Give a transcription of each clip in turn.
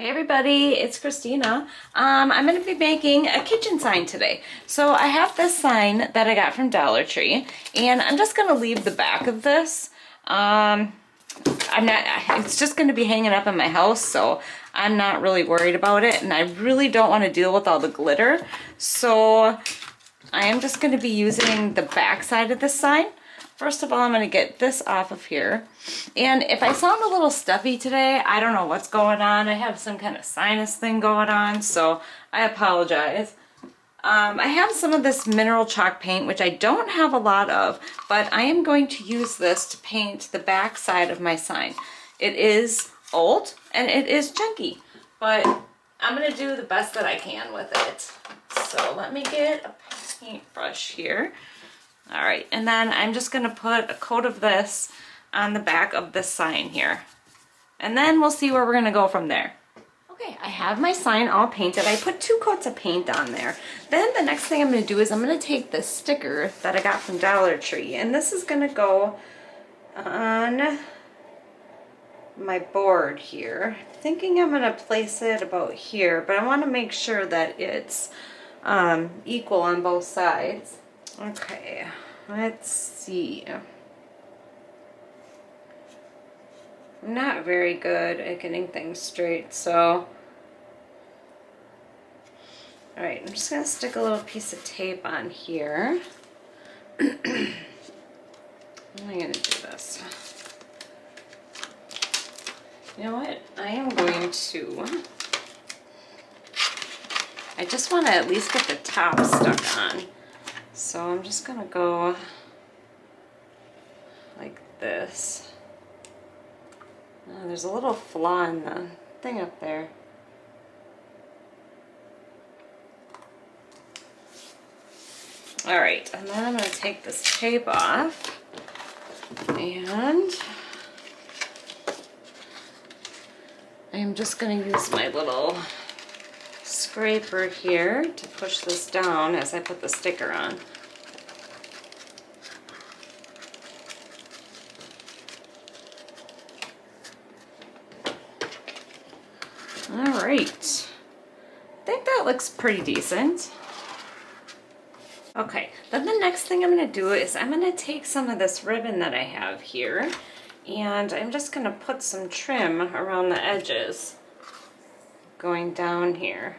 Hey everybody, it's Kristina. I'm going to be making a kitchen sign today. So I have this sign that I got from Dollar Tree, and I'm just going to leave the back of this. It's just going to be hanging up in my house, so I'm not really worried about it, and I really don't want to deal with all the glitter. So I am just going to be using the back side of this sign. First of all, I'm going to get this off of here. And if I sound a little stuffy today, I don't know what's going on. I have some kind of sinus thing going on, so I apologize. I have some of this mineral chalk paint, which I don't have a lot of, but I am going to use this to paint the back side of my sign. It is old and it is chunky, but I'm going to do the best that I can with it. So let me get a paintbrush here. All right, and then I'm just gonna put a coat of this on the back of this sign here. And then we'll see where we're gonna go from there. Okay, I have my sign all painted. I put 2 coats of paint on there. Then the next thing I'm gonna do is I'm gonna take this sticker that I got from Dollar Tree, and this is gonna go on my board here. I'm thinking I'm gonna place it about here, but I wanna make sure that it's equal on both sides. Okay, let's see. I'm not very good at getting things straight, so... Alright, I'm just going to stick a little piece of tape on here. How am I going to do this? You know what? I am going to... I just want to at least get the top stuck on. So I'm just gonna go like this. Oh, there's a little flaw in the thing up there. All right, and then I'm gonna take this tape off, and I'm just gonna use my little scraper here to push this down as I put the sticker on. All right, I think that looks pretty decent. Okay, then the next thing I'm going to do is I'm going to take some of this ribbon that I have here, and I'm just going to put some trim around the edges going down here.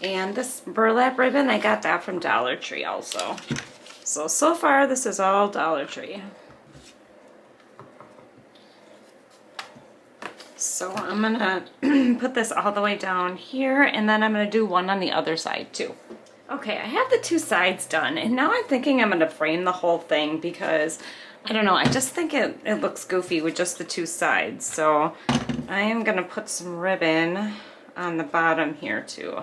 And this burlap ribbon, I got that from Dollar Tree also. So far this is all Dollar Tree. So I'm gonna put this all the way down here, and then I'm gonna do one on the other side too. Okay, I have the 2 sides done, and now I'm thinking I'm gonna frame the whole thing because, I don't know, I just think it looks goofy with just the 2 sides. So I am gonna put some ribbon on the bottom here too.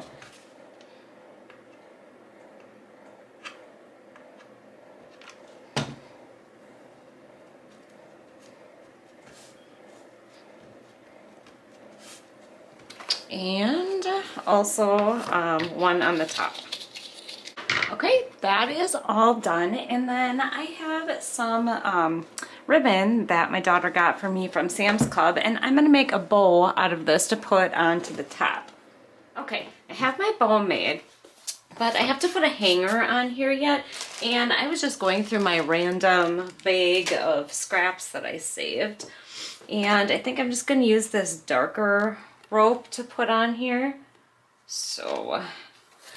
And also one on the top. Okay, that is all done, and then I have some ribbon that my daughter got for me from Sam's Club, and I'm gonna make a bow out of this to put onto the top. Okay, I have my bow made, but I have to put a hanger on here yet, and I was just going through my random bag of scraps that I saved, and I think I'm just gonna use this darker rope to put on here. So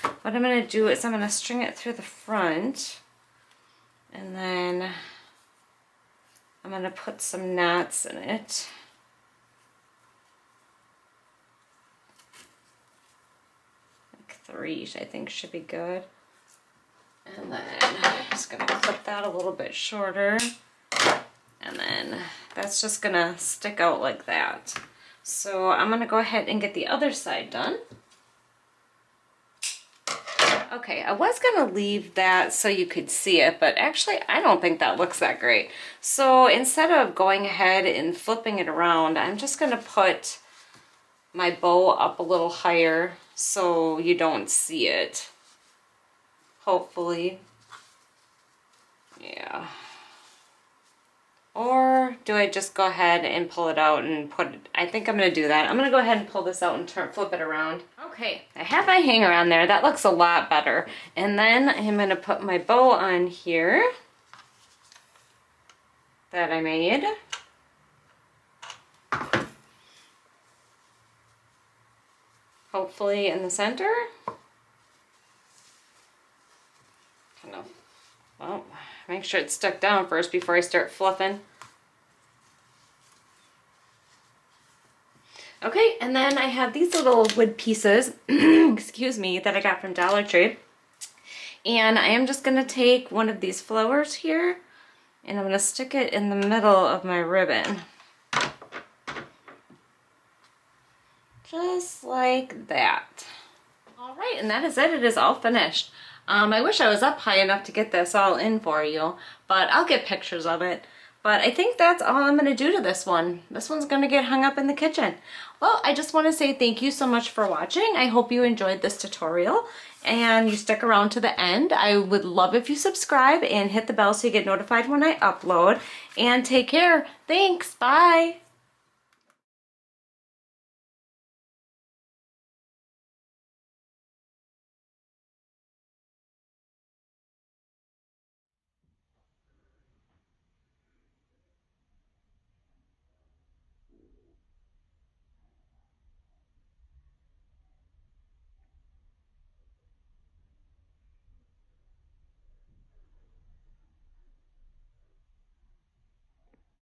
what I'm going to do is I'm going to string it through the front, and then I'm going to put some knots in it. Like 3 I think should be good. And then I'm just going to clip that a little bit shorter, and then that's just going to stick out like that. So I'm going to go ahead and get the other side done. Okay, I was going to leave that so you could see it, but actually I don't think that looks that great. So instead of going ahead and flipping it around, I'm just going to put my bow up a little higher so you don't see it. Hopefully. Yeah. Or do I just go ahead and pull it out and put it, I think I'm gonna do that. I'm gonna go ahead and pull this out and flip it around. Okay, I have my hanger on there. That looks a lot better. And then I'm gonna put my bow on here that I made. Hopefully in the center. Kind of, well, make sure it's stuck down first before I start fluffing. Okay, and then I have these little wood pieces, excuse me, that I got from Dollar Tree. And I am just gonna take one of these flowers here and I'm gonna stick it in the middle of my ribbon. Just like that. All right, and that is it. It is all finished. I wish I was up high enough to get this all in for you, but I'll get pictures of it. But I think that's all I'm gonna do to this one. This one's gonna get hung up in the kitchen. Well, I just wanna say thank you so much for watching. I hope you enjoyed this tutorial and you stick around to the end. I would love if you subscribe and hit the bell so you get notified when I upload. And take care. Thanks, bye.